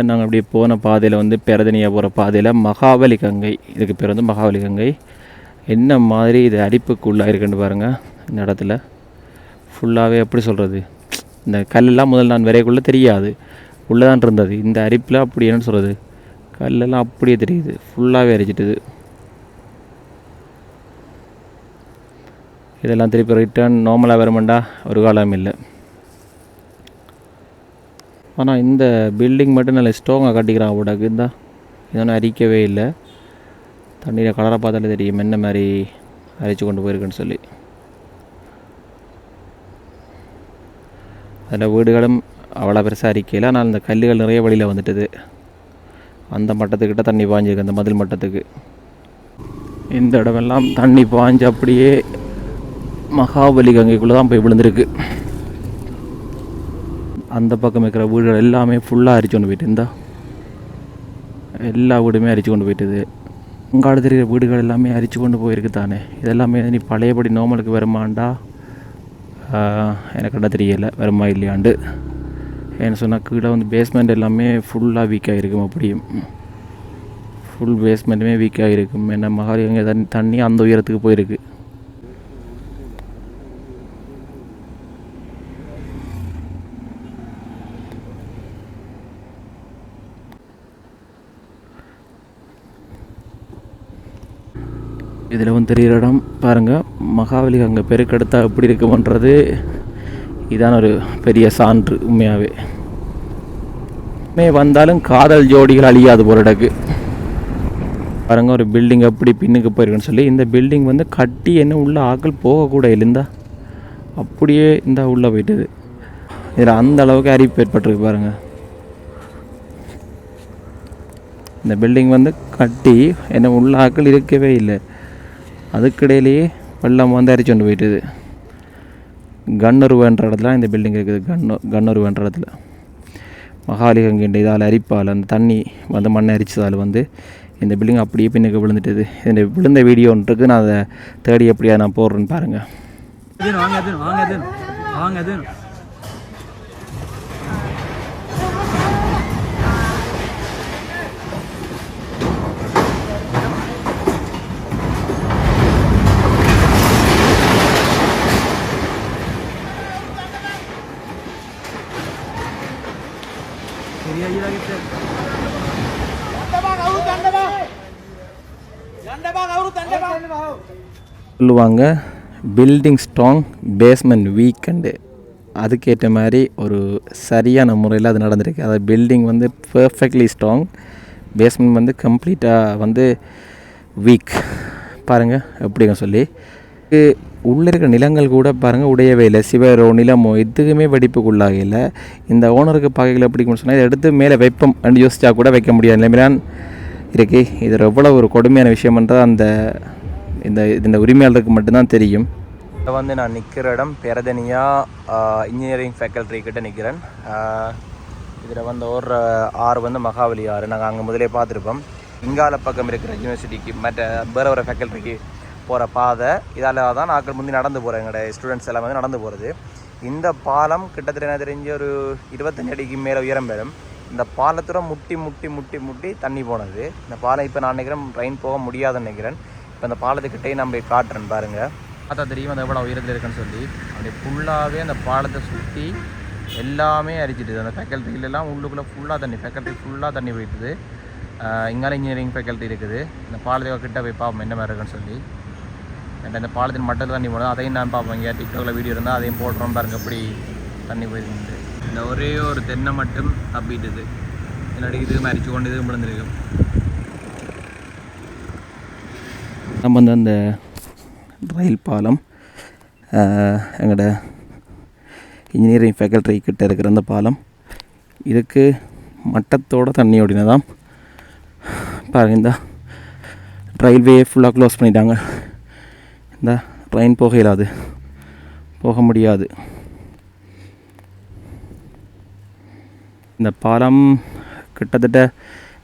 நாங்கள் அப்படியே போன பாதையில் வந்து பெரதனியாக போகிற பாதையில் மகாபலி கங்கை, இதுக்கு பேர் வந்து மகாபலி கங்கை. என்ன மாதிரி இது அரிப்புக்குள்ளாக இருக்குன்னு பாருங்கள். இந்த இடத்துல ஃபுல்லாகவே எப்படி சொல்கிறது, இந்த கல்லெல்லாம் முதல் நான் வரைக்குள்ளே தெரியாது, உள்ளே தான் இருந்தது. இந்த அரிப்பில் அப்படி என்னன்னு சொல்கிறது, கல்லெல்லாம் அப்படியே தெரியுது, ஃபுல்லாகவே அரிச்சிட்டுது. இதெல்லாம் திருப்பி ரிட்டர்ன் நார்மலாக வருமாண்டா ஒரு காலம் இல்லை. ஆனால் இந்த பில்டிங் மட்டும் நல்ல ஸ்ட்ராங்காக கட்டிக்கிறான் உடக்கு. இருந்தால் இதொன்னும் அரிக்கவே இல்லை. தண்ணியில் கலரை பார்த்தாலே தெரியும் என்ன மாதிரி அரிச்சு கொண்டு போயிருக்குன்னு சொல்லி. அதில் வீடுகளும் அவ்வளோ பெருசாக அரிக்கையில், ஆனால் இந்த கல்லுகள் நிறைய வழியில் வந்துட்டுது. அந்த மட்டத்துக்கிட்ட தண்ணி பாஞ்சிருக்கு, அந்த மதில் மட்டத்துக்கு. இந்த இடமெல்லாம் தண்ணி பாஞ்சு அப்படியே மகாபலி கங்கைக்குள்ளே தான் போய் விழுந்திருக்கு. அந்த பக்கம் இருக்கிற வீடுகள் எல்லாமே ஃபுல்லாக அரிச்சு கொண்டு போயிட்டு, இருந்தால் எல்லா வீடுமே அரிச்சு கொண்டு போயிட்டுது. உங்காடு தெரிகிற வீடுகள் எல்லாமே அரிச்சு கொண்டு போயிருக்கு தானே. இதெல்லாமே நீ பழையபடி நார்மலுக்கு வருமாண்டா எனக்கு என்ன தெரியலை, வருமா இல்லையாண்டு. ஏன்னு சொன்னால் கீழே வந்து பேஸ்மெண்ட் எல்லாமே ஃபுல்லாக வீக்காக இருக்கும். அப்படியும் ஃபுல் பேஸ்மெண்ட்டுமே வீக்காக இருக்கும். என்ன மகாபலி கங்கை தண்ணி அந்த உயரத்துக்கு போயிருக்கு. இதில் வந்து தெரிகிற இடம் பாருங்கள், மகாபலி கங்கை பெருக்கெடுத்தா எப்படி இருக்குமன்றது இதான ஒரு பெரிய சான்று. உண்மையாகவே வந்தாலும் காதல் ஜோடிகள் அழியாது போகிற இடக்கு பாருங்க. ஒரு பில்டிங் எப்படி பின்னுக்கு போயிருக்குன்னு சொல்லி, இந்த பில்டிங் வந்து கட்டி என்ன உள்ள ஆக்கள் போகக்கூட இல்லைந்தா, அப்படியே இந்த உள்ளே போயிட்டுது. இதில் அந்த அளவுக்கு அரிப்பு ஏற்பட்டிருக்கு பாருங்கள். இந்த பில்டிங் வந்து கட்டி என்ன உள்ள ஆக்கள் இருக்கவே இல்லை, அதுக்கிடையிலேயே வெள்ளம் வந்து அரிச்சு கொண்டு போயிட்டுது. கண்ணுருவன்ற இடத்துல இந்த பில்டிங் இருக்குது. கண்ணுருவன்ற இடத்துல மகாபலி கங்கை இதால் அரிப்பால் அந்த தண்ணி வந்து மண்ணை அரிச்சதால் வந்து இந்த பில்டிங் அப்படியே பின்னுக்கு விழுந்துட்டுது. இந்த விழுந்த வீடியோ ஒன்று இருக்குது, நான் அதை தேடி எப்படியா நான் போடுறேன்னு பாருங்கள். சொல்லுவாங்க பில்டிங் ஸ்ட்ராங் பேஸ்மெண்ட் வீக்கண்டு. அதுக்கேற்ற மாதிரி ஒரு சரியான முறையில் அது நடந்திருக்கு. அதாவது பில்டிங் வந்து பர்ஃபெக்ட்லி ஸ்ட்ராங், பேஸ்மெண்ட் வந்து கம்ப்ளீட்டாக வந்து வீக். பாருங்கள் எப்படிங்க சொல்லி. உள்ளே இருக்கிற நிலங்கள் கூட பாருங்கள் உடையவே இல்லை. சிவரோ நிலமோ எதுக்குமே வெடிப்புக்குள்ளாக இல்லை. இந்த ஓனருக்கு பாகைகள் எப்படின்னு சொன்னால் இதை எடுத்து மேலே வைப்போம் அப்படின்னு யோசிச்சா கூட வைக்க முடியாது நிலைமைதான் இருக்கு. இது எவ்வளோ ஒரு கொடுமையான விஷயம்ன்றது அந்த இந்த உரிமையாளருக்கு மட்டும்தான் தெரியும். இதை வந்து நான் நிற்கிற இடம் பெரதனியா இன்ஜினியரிங் ஃபேக்கல்ட்ரி கிட்ட நிற்கிறேன். இதில் வந்து ஒரு ஆறு வந்து மகாபலி ஆறு. நாங்கள் அங்கே முதலே பார்த்துருப்போம். இங்கால பக்கம் இருக்கிற யூனிவர்சிட்டிக்கு மற்ற வேறு ஒரு ஃபேக்கல்ட்ரிக்கு போகிற பாதை இதால் தான் நாட்கள் முந்தி நடந்து போகிறேன். எங்களோட ஸ்டூடெண்ட்ஸ் எல்லாம் வந்து நடந்து போகிறது. இந்த பாலம் கிட்டத்தட்ட என்ன தெரிஞ்சு ஒரு 25 அடிக்கு மேலே உயரம் பெறும். இந்த பாலத்தோட முட்டி முட்டி முட்டி முட்டி தண்ணி போனது. இந்த பாலம் இப்போ நான் நினைக்கிறேன் ட்ரெயின் போக முடியாதுன்னு நினைக்கிறேன். இப்போ இந்த பாலத்துக்கிட்டே நான் போய் காட்டுறேன் பாருங்கள். பார்த்தா தெரியும் அந்த எவ்வளோ உயரத்தில் இருக்குன்னு சொல்லி. அப்படி ஃபுல்லாகவே அந்த பாலத்தை சுற்றி எல்லாமே அரிச்சிட்டுது. அந்த ஃபேக்கல்ட்டிலெல்லாம் உள்ளுக்குள்ளே ஃபுல்லாக தண்ணி, ஃபேக்கல்ட்டி ஃபுல்லாக தண்ணி போயிட்டுது. இங்கால இன்ஜினியரிங் ஃபேக்கல்ட்டி இருக்குது. இந்த பாலத்தை கிட்ட போய் பார்ப்போம் என்ன மாதிரி இருக்குன்னு சொல்லி. இந்த பாலத்தின் மட்டத்தில் தண்ணி போடுது, அதையும் நான் பார்ப்போம். இங்கே டிக்டாக்ல வீடியோ இருந்தால் அதையும் போடுறோம் பாருங்கள் எப்படி தண்ணி போயிருக்கு. இந்த ஒரே ஒரு தென்னை மட்டும் தப்பிட்டுது. என்னடி இது மரிச்சு கொண்டு இது விழுந்துருக்கு. நம்ம வந்து அந்த ரயில் பாலம் எங்களோட இன்ஜினியரிங் ஃபேக்கல்ட்ரி கிட்ட இருக்கிற அந்த பாலம் இதுக்கு மட்டத்தோட தண்ணி ஓடினதான் பாருங்கள். இந்த ரயில்வே ஃபுல்லாக க்ளோஸ் பண்ணிட்டாங்க. இந்த ட்ரெயின் போக இயலாது, போக முடியாது. இந்த பாலம் கிட்டத்தட்ட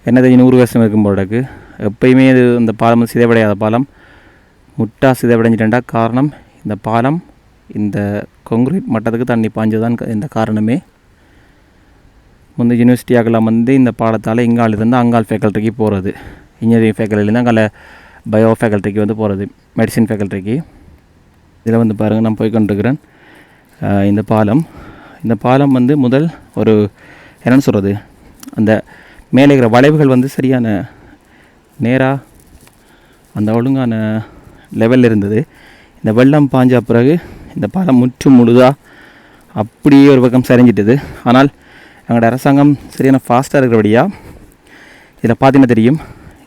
என்னது 100 வருஷம் இருக்கும் போலக்கு. எப்பயுமே இது இந்த பாலம் சிதைவடையாத பாலம் முட்டா சிதைவடைஞ்சிட்டா. காரணம் இந்த பாலம் இந்த கான்கிரீட் மட்டத்துக்கு தண்ணி பாஞ்சதுதான் இந்த காரணமே. முந்தைய யூனிவர்சிட்டியாக்கெல்லாம் வந்து இந்த பாடத்தால் இங்காலிருந்து அங்கால் ஃபேக்கல்ட்டிக்கு போகிறது. இன்ஜினியரிங் ஃபேக்கல்ட்டிலேருந்து அங்கால பயோ ஃபேக்கல்ட்டிக்கு வந்து போகிறது, மெடிசின் ஃபேக்கல்ட்டிக்கு. இதில் வந்து பாருங்கள், நான் போய்கொண்டிருக்கிறேன். இந்த பாலம் வந்து முதல் ஒரு என்னென்னு சொல்கிறது, அந்த மேலே இருக்கிற வளைவுகள் வந்து சரியான நேராக அந்த ஒழுங்கான லெவலில் இருந்தது. இந்த வெள்ளம் பாஞ்ச பிறகு இந்த பாலம் முழுதாக அப்படியே ஒரு பக்கம் சரிஞ்சிட்டது. ஆனால் எங்களோட அரசாங்கம் சரியான ஃபாஸ்ட்டாக இருக்கிறபடியா இதில் பார்த்தீங்கன்னா தெரியும்,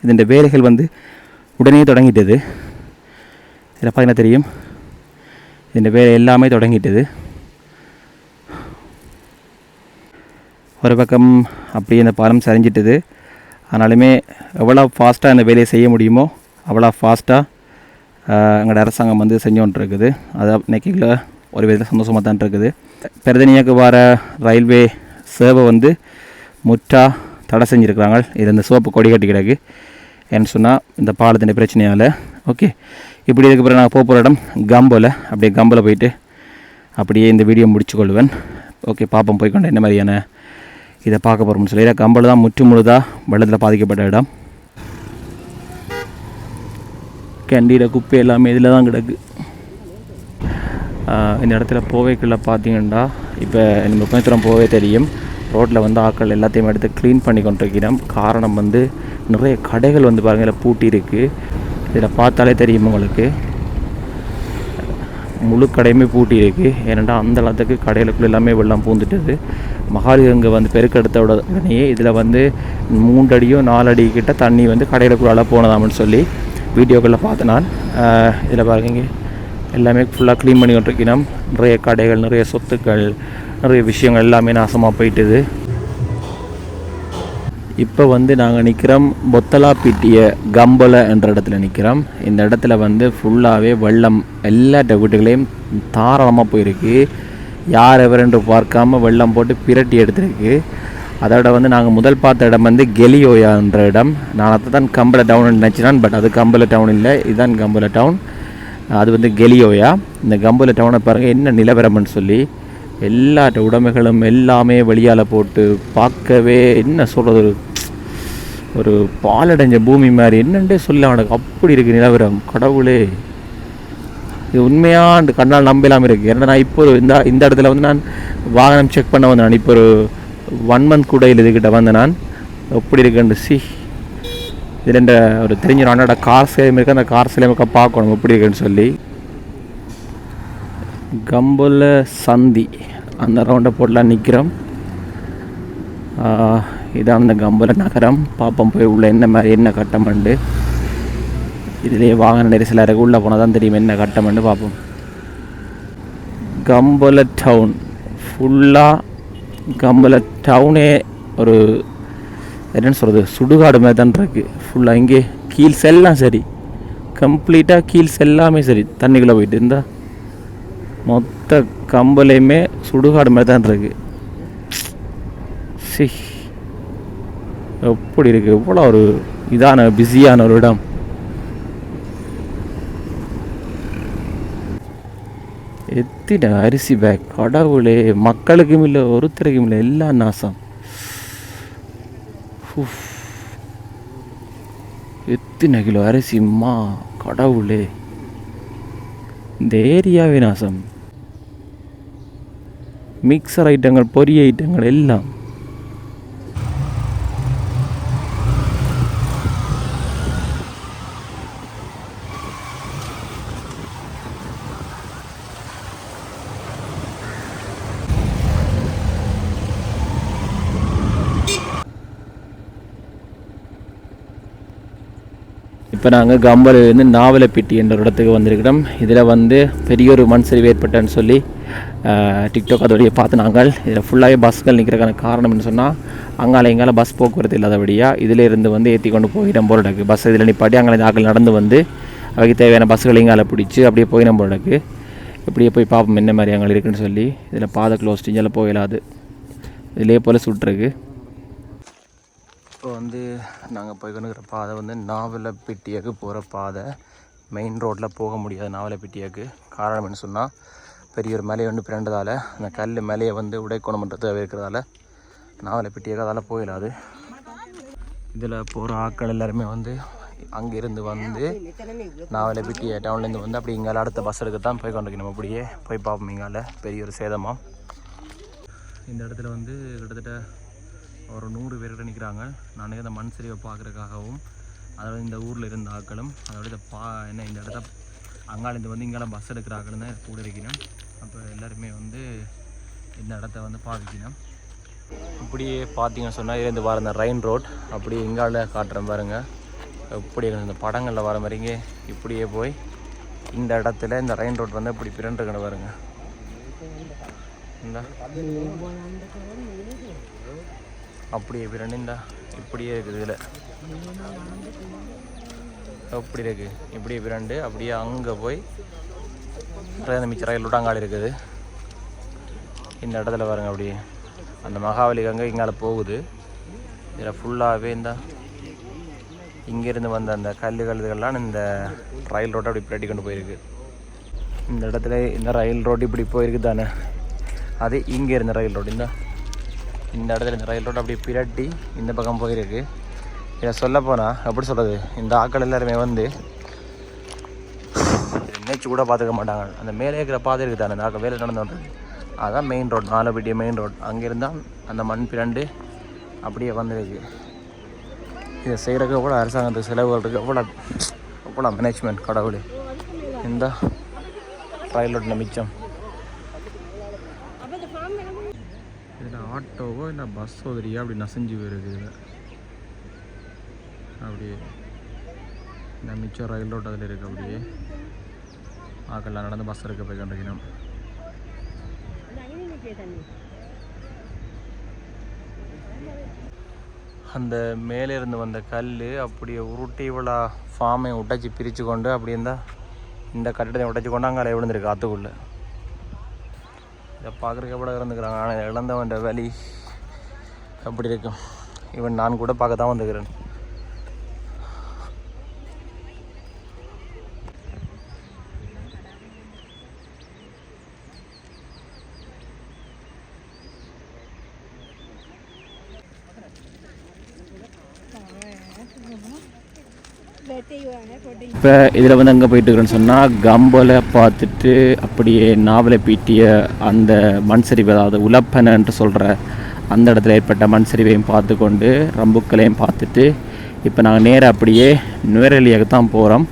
இதன் வேலைகள் வந்து உடனே தொடங்கிட்டது. இதில் பார்த்தீங்கன்னா தெரியும், இதன் வேலை எல்லாமே தொடங்கிட்டது. ஒரு பக்கம் அப்படியே இந்த பாலம் சரிஞ்சிட்டது. ஆனாலுமே எவ்வளோ ஃபாஸ்ட்டாக இந்த வேலையை செய்ய முடியுமோ அவ்வளோ ஃபாஸ்ட்டாக எங்களோட அரசாங்கம் வந்து செஞ்சு கொண்டிருக்குது. அதை நினைக்கல ஒரு விதத்தில் சந்தோஷமாக தான் இருக்குது. பிரதனியாக்கு வர ரயில்வே சேவை வந்து முற்றாக தடை செஞ்சுருக்கிறாங்க. இது இந்த சிவப்பு கொடி கட்டி கிடக்கு ஏன்னு சொன்னால் இந்த பாலத்தின் பிரச்சனையால். ஓகே, இப்படி இதுக்கு பிறகு நான் போகிற இடம் கம்போல. அப்படியே கம்போல போயிட்டு அப்படியே இந்த வீடியோ முடிச்சு கொள்வேன். ஓகே, பாப்போம் போய்கொண்டு என்ன மாதிரியான இதை பார்க்க போகிறோம்னு சொல்லி. கம்போல தான் முழுதாக வெள்ளத்தில் பாதிக்கப்பட்ட இடம். கேண்டீட குப்பை எல்லாமே இதில் தான் கிடக்கு. இந்த இடத்துல போவேக்குள்ள பார்த்தீங்கன்னா இப்போ நம்ம கொஞ்ச தூரம் போவே தெரியும், ரோட்டில் வந்து ஆட்கள் எல்லாத்தையும் எடுத்து க்ளீன் பண்ணி கொண்டிருக்கிறோம். காரணம் வந்து நிறைய கடைகள் வந்து பாருங்கள் இதில் பூட்டி இருக்குது. இதில் பார்த்தாலே தெரியும் உங்களுக்கு, முழு கடையுமே பூட்டி இருக்குது. ஏன்னா அந்த அளவுக்கு கடைகளுக்குள்ள எல்லாமே வெள்ளம் பூந்துட்டுது. மகாலிகங்கை வந்து பெருக்கெடுத்த உடனே இதில் வந்து 3 அடியோ 4 அடி கிட்ட தண்ணி வந்து கடைகளுக்குள்ளால போனதாமன்னு சொல்லி வீடியோக்களில் பார்த்து நான். இதில் பாருங்க, எல்லாமே ஃபுல்லாக க்ளீன் பண்ணி கொண்டிருக்கணும். நிறைய கடைகள், நிறைய சொத்துக்கள், நிறைய விஷயங்கள் எல்லாமே நாசமாக போயிட்டுது. இப்போ வந்து நாங்கள் நிற்கிறோம் பொத்தலாப்பிட்டிய கம்போல என்ற இடத்துல நிற்கிறோம். இந்த இடத்துல வந்து ஃபுல்லாகவே வெள்ளம் எல்லா வீட்டுகளையும் தாராளமாக போயிருக்கு. யார் எவரென்று பார்க்காம வெள்ளம் போட்டு பிரட்டி எடுத்துருக்கு. அதோட வந்து நாங்கள் முதல் பார்த்த இடம் வந்து கெலியோயா என்ற இடம். நான் அதை தான் கம்பல டவுன் நினச்சினான், பட் அது கம்பல டவுன் இல்லை, இதுதான் கம்பல டவுன். அது வந்து கெலியோயா. இந்த கம்பல டவுனை பாருங்கள் என்ன நிலவரம்னு சொல்லி. எல்லா உடைமைகளும் எல்லாமே வெளியால் போட்டு பார்க்கவே என்ன சொல்கிறது, ஒரு பாலடைஞ்ச பூமி மாதிரி என்னண்டே சொல்ல அவனுக்கு அப்படி இருக்குது நிலவரம். கடவுளே, இது உண்மையாக கண்ணால் நம்பலாமல் இருக்குது. ஏன்னா நான் இப்போ இந்த இடத்துல வந்து நான் வாகனம் செக் பண்ண வந்தேன். நான் இப்போ ஒரு 1 month கூட இதுக்கிட்ட வந்தேன். நான் எப்படி இருக்குன்னு இதில் இந்த ஒரு தெரிஞ்ச அண்ணோட கார் சேலம் இருக்குது, அந்த கார் சேலம் இருக்க பார்க்கணும் எப்படி இருக்குன்னு சொல்லி. கம்போல சந்தி அந்த ரவுண்டை போடலாம் நிற்கிறோம். இதான் அந்த கம்போல நகரம். பார்ப்போம் போய் உள்ள என்ன மாதிரி என்ன கட்டமண்டு. இதிலே வாகன நெரிசலாக இருக்குது, உள்ளே போனால் தான் தெரியும் என்ன கட்டமண்டு பார்ப்போம். கம்போல டவுன் ஃபுல்லாக, கம்போல டவுனே ஒரு என்னென்னு சொல்கிறது, சுடுகாடு மாதிரி தான் இருக்குது ஃபுல்லாக. இங்கே கீல்ஸ் எல்லாம் சரி, கம்ப்ளீட்டாக கீல்ஸ் எல்லாமே சரி தண்ணிக்குள்ளே போயிட்டு இருந்தால் மொத்த கம்பலையுமே சுடுகாடு மாதிரி தான் இருக்குது. எப்படி இருக்குது, இவ்வளோ ஒரு இதான பிஸியான ஒரு இடம். எத்தனை அரிசி பேக், கடவுளே, மக்களுக்கும் இல்லை ஒருத்தருக்கும் இல்லை, எல்லாம் நாசம். எத்தனை கிலோ அரிசிம்மா, கடவுளே, இந்த ஏரியாவே நாசம். மிக்சர் ஐட்டங்கள், பொரிய ஐட்டங்கள் எல்லாம். இப்போ நாங்கள் கம்பலேருந்து நாவலப்பிட்டி என்ற இடத்துக்கு வந்திருக்கிறோம். இதில் வந்து பெரிய ஒரு மண் சரிவு ஏற்பட்டேன்னு சொல்லி டிக்டாக் அதோடைய பார்த்து நாங்கள் இதில் ஃபுல்லாகவே பஸ்கள் நிற்கிறதுக்கான காரணம் என்ன சொன்னால், அங்கால எங்கால பஸ் போக்குவரத்து இல்லாதபடியாக இதிலேருந்து வந்து ஏற்றி கொண்டு போயிடும் போகிறதுக்கு. பஸ் இதில் நிப்பாட்டி அங்கே ஆக்கள் நடந்து வந்து அவைக்கு தேவையான பஸ்கள் எங்கால பிடிச்சி அப்படியே போயிடும் போகிறதுக்கு. இப்படியே போய் பார்ப்போம் என்ன மாதிரி அங்கே இருக்குன்னு சொல்லி. இதில் பாதை க்ளோஸ் இங்கெல்லாம் போயிடாது, இதிலே போல் சுட்டுருக்கு. இப்போ வந்து நாங்கள் போய்க்கணுங்கிற பாதை வந்து நாவலப்பிட்டியாக்கு போகிற பாதை. மெயின் ரோட்டில் போக முடியாது நாவலப்பிட்டியாக்கு. காரணம் என்ன சொன்னால், பெரிய ஒரு மலையை வந்து பிறண்டதால் அந்த கல் மலையை வந்து உடைக்கோணம் பண்ணுறது இருக்கிறதால நாவலப்பிட்டியாக அதெல்லாம் போயிடாது. இதில் போகிற ஆட்கள் எல்லாருமே வந்து அங்கேருந்து வந்து நாவலப்பிட்டி டவுன்லேருந்து வந்து அப்படி இங்கே அடுத்த பஸ் எடுக்க தான் போய் கொண்டிருக்கணும். அப்படியே போய் பார்ப்போம். இங்கால பெரிய ஒரு சேதமாக இந்த இடத்துல வந்து கிட்டத்தட்ட ஒரு 100 பேர்கிட்ட நிற்கிறாங்க. நான் இந்த மண் சரிவை பார்க்குறதுக்காகவும் அதாவது இந்த ஊரில் இருந்த ஆட்களும் அதோட என்ன இந்த இடத்த அங்காலேருந்து வந்து இங்கெல்லாம் பஸ் எடுக்கிற ஆட்களும் தான் கூட இருக்கணும். அப்போ எல்லாருமே வந்து இந்த இடத்த வந்து பார்க்கணும். இப்படியே பார்த்தீங்கன்னு சொன்னால் இதுலேருந்து வர இந்த ரெயின் ரோட் அப்படி இங்கால காட்டுறேன் பாருங்கள். இப்படி இந்த படங்களில் வர மாதிரிங்க இப்படியே போய் இந்த இடத்துல இந்த ரெயின் ரோட் வந்து இப்படி பிறண்டுக்கிற பாருங்க. இந்த அப்படியே பிறண்டு இந்த இப்படியே இருக்குது. இதில் எப்படி இருக்குது இப்படியே பிறண்டு அப்படியே அங்கே போய் அந்த மிச்ச ரயில் ரோட் அங்கால இருக்குது. இந்த இடத்துல பாருங்க அப்படியே அந்த மகாவலி கங்கை இங்கால போகுது. இதில் ஃபுல்லாகவே இந்த இங்கேருந்து வந்த அந்த கல்லுகள்லாம் இந்த ரயில் ரோட்டை அப்படி பிரட்டி கொண்டு போயிருக்கு. இந்த இடத்துல இந்த ரயில் ரோடு இப்படி போயிருக்கு தானே, அது இங்கே இருந்த ரயில் ரோடு இந்த இடத்துல இந்த ரயில் ரோடு அப்படி பிரட்டி இந்த பக்கம் போயிருக்கு. இதை சொல்ல போனால் எப்படி சொல்கிறது, இந்த ஆட்கள் எல்லாருமே வந்து நினைச்சு கூட பார்த்துக்க மாட்டாங்க. அந்த மேலே இருக்கிற பாதை இருக்குது தானே, அந்த வேலை நடந்து வந்தது அதுதான் main road, Nawalapitiya main road. அங்கேருந்தால் அந்த மண் பிரண்டு அப்படியே வந்துருக்கு. இதை செய்கிறதுக்கு எவ்வளோ அரசாங்கத்துக்கு செலவுகள் இருக்குது, எவ்வளோ மேனேஜ்மெண்ட் கடவுள். இந்த ரயில் ரோட்டில் மிச்சம். இதில் ஆட்டோவோ இல்லை பஸ்ஸோ தெரியா அப்படி நசைஞ்சு போயிருக்கு. இதில் அப்படியே இந்த மிச்சம் ரயில் ரோட் அதில் இருக்குது. அப்படியே ஆக்கெல்லாம் நடந்து பஸ் இருக்க போய் கண்டிக்கணும். அந்த மேலே இருந்து வந்த கல் அப்படியே உருட்டி இவ்வளோ ஃபார்மை உடைச்சி பிரித்து கொண்டு அப்படி இருந்தால் இந்த கட்டிடத்தை உடைச்சி கொண்டு அங்கே விழுந்துருக்கு ஆற்றுக்குள்ளே. இதை பார்க்குறதுக்கு எவ்வளோ இருந்துக்கிறாங்க. ஆனால் இழந்தவன் வலி அப்படி இருக்கும். இவன் நான் கூட பார்க்க தான் வந்துக்கிறேன். இப்போ இதில் வந்து அங்கே போயிட்டுருக்குறேன்னு சொன்னால் கம்பலை பார்த்துட்டு அப்படியே நாவலப்பிட்டிய அந்த மண் சரிவு, அதாவது உலப்பனன்ட்டு சொல்கிற அந்த இடத்துல ஏற்பட்ட மண் சரிவையும் பார்த்து கொண்டு ரம்புக்களையும் பார்த்துட்டு இப்போ நாங்கள் நேராக அப்படியே நுவரெலியாவுக்கு தான் போகிறோம்.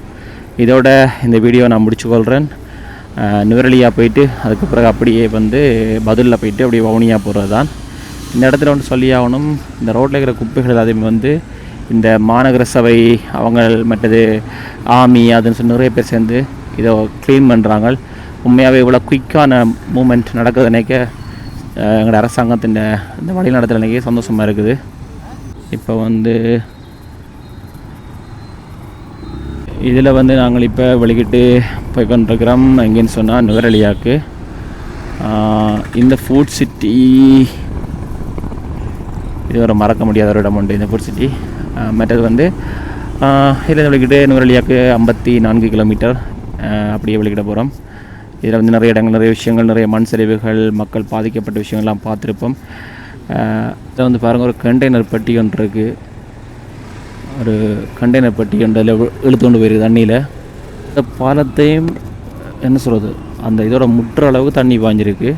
இதோட இந்த வீடியோ நான் முடிச்சுக்கொள்கிறேன். நுவரெலியா போயிட்டு அதுக்கு பிறகு அப்படியே வந்து பதுலில் போயிட்டு அப்படியே வவுனியா போகிறது தான். இந்த இடத்துல வந்து சொல்லி ஆகணும், இந்த ரோட்டில் இருக்கிற குப்பைகள் எல்லாத்தையுமே வந்து இந்த மாநகர சபை அவங்க மற்றது ஆர்மி அதுன்னு சொல்லி நிறைய பேர் சேர்ந்து இதை க்ளீன் பண்ணுறாங்க. உண்மையாகவே இவ்வளோ குயிக்கான மூமெண்ட் நடக்குது நினைக்க எங்களோட அரசாங்கத்தின் இந்த வழி நடத்துகிற நினைக்க சந்தோஷமாக இருக்குது. இப்போ வந்து இதில் வந்து நாங்கள் இப்போ வெளிக்கிட்டு போய் கொண்டிருக்கிறோம். எங்கேன்னு சொன்னால் நுவரெலியாவுக்கு. இந்த ஃபுட் சிட்டி இது ஒரு மறக்க முடியாத ஒரு இடம் உண்டு, இந்த ஃபுட் சிட்டி. மற்றது வந்து இதில் வெளிக்கிட்டு நுவரெலியாவுக்கு 54 கிலோமீட்டர் அப்படியே வெளிக்கிட்ட போகிறோம். இதில் வந்து நிறைய இடங்கள், நிறைய விஷயங்கள், நிறைய மண் சரிவுகள், மக்கள் பாதிக்கப்பட்ட விஷயங்கள்லாம் பார்த்துருப்போம். இதில் வந்து பாருங்கள், ஒரு கண்டெய்னர் பெட்டி ஒன்று இருக்குது. ஒரு கண்டெய்னர் பெட்டி ஒன்று அதில் இழுத்து கொண்டு போயிருக்கு தண்ணியில். இந்த பாலத்தையும் என்ன சொல்கிறது, அந்த இதோட முற்ற அளவுக்கு தண்ணி பாய்ஞ்சிருக்கு.